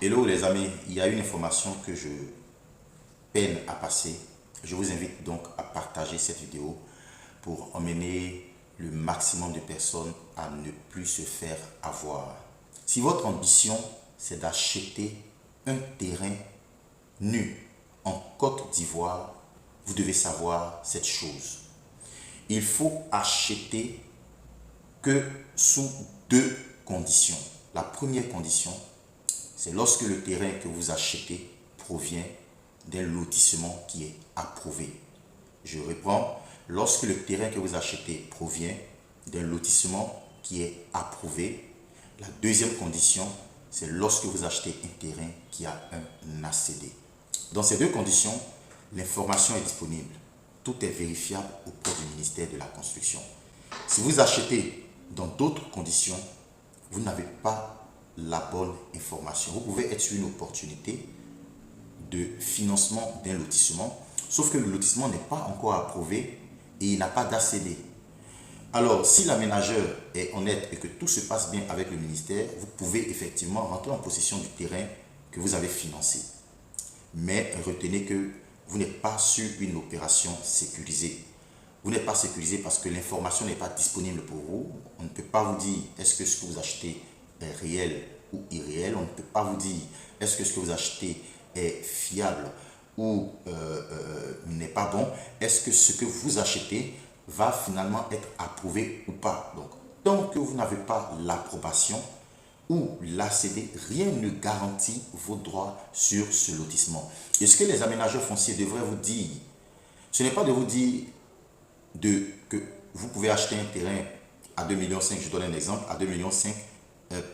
Hello les amis, il y a une information que je peine à passer. Je vous invite donc à partager cette vidéo pour emmener le maximum de personnes à ne plus se faire avoir. Si votre ambition, c'est d'acheter un terrain nu en Côte d'Ivoire, vous devez savoir cette chose. Il faut acheter que sous deux conditions. La première condition, c'est lorsque le terrain que vous achetez provient d'un lotissement qui est approuvé. Je reprends, lorsque le terrain que vous achetez provient d'un lotissement qui est approuvé. La deuxième condition, c'est lorsque vous achetez un terrain qui a un ACD. Dans ces deux conditions, l'information est disponible. Tout est vérifiable auprès du ministère de la Construction. Si vous achetez dans d'autres conditions, vous n'avez pas la bonne information. Vous pouvez être sur une opportunité de financement d'un lotissement, sauf que le lotissement n'est pas encore approuvé et il n'a pas d'ACD. Alors, si l'aménageur est honnête et que tout se passe bien avec le ministère, vous pouvez effectivement rentrer en possession du terrain que vous avez financé. Mais retenez que vous n'êtes pas sur une opération sécurisée. Vous n'êtes pas sécurisé parce que l'information n'est pas disponible pour vous. On ne peut pas vous dire est-ce que ce que vous achetez est réel ou irréel. On ne peut pas vous dire est-ce que ce que vous achetez est fiable ou n'est pas bon. Est-ce que ce que vous achetez va finalement être approuvé ou pas. Donc, tant que vous n'avez pas l'approbation ou l'ACD, rien ne garantit vos droits sur ce lotissement. Et ce que les aménageurs fonciers devraient vous dire, ce n'est pas de vous dire que vous pouvez acheter un terrain à 2,5 millions, je donne un exemple, à 2,5 millions,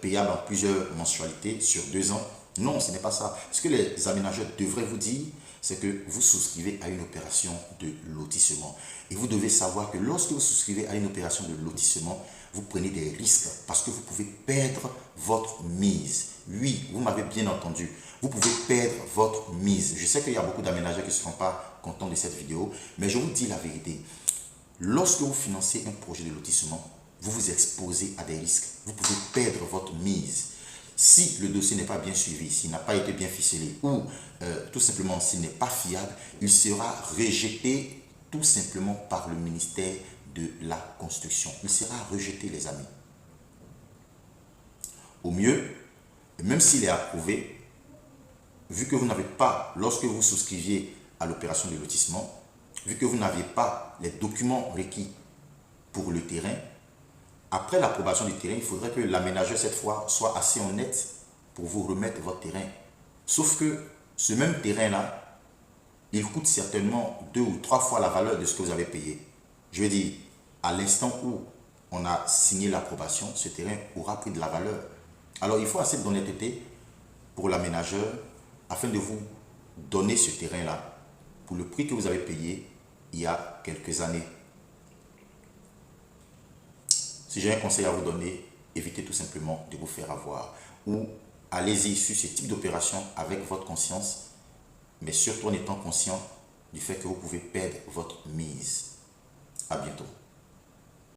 payable en plusieurs mensualités sur 2 ans. Non, ce n'est pas ça. Ce que les aménageurs devraient vous dire, c'est que vous souscrivez à une opération de lotissement. Et vous devez savoir que lorsque vous souscrivez à une opération de lotissement, vous prenez des risques parce que vous pouvez perdre votre mise. Oui, vous m'avez bien entendu. Vous pouvez perdre votre mise. Je sais qu'il y a beaucoup d'aménageurs qui ne seront pas contents de cette vidéo, mais je vous dis la vérité. Lorsque vous financez un projet de lotissement, vous vous exposez à des risques. Vous pouvez perdre votre mise. Si le dossier n'est pas bien suivi, s'il n'a pas été bien ficelé ou tout simplement s'il n'est pas fiable, il sera rejeté tout simplement par le ministère de la Construction. Il sera rejeté, les amis. Au mieux, même s'il est approuvé, vu que vous n'avez pas, lorsque vous souscriviez à l'opération de lotissement, vu que vous n'aviez pas les documents requis pour le terrain, après l'approbation du terrain, il faudrait que l'aménageur, cette fois, soit assez honnête pour vous remettre votre terrain. Sauf que ce même terrain-là, il coûte certainement 2 ou 3 fois la valeur de ce que vous avez payé. Je veux dire, à l'instant où on a signé l'approbation, ce terrain aura pris de la valeur. Alors, il faut assez d'honnêteté pour l'aménageur afin de vous donner ce terrain-là pour le prix que vous avez payé il y a quelques années. Si j'ai un conseil à vous donner, évitez tout simplement de vous faire avoir. Ou allez-y sur ce type d'opération avec votre conscience, mais surtout en étant conscient du fait que vous pouvez perdre votre mise. À bientôt.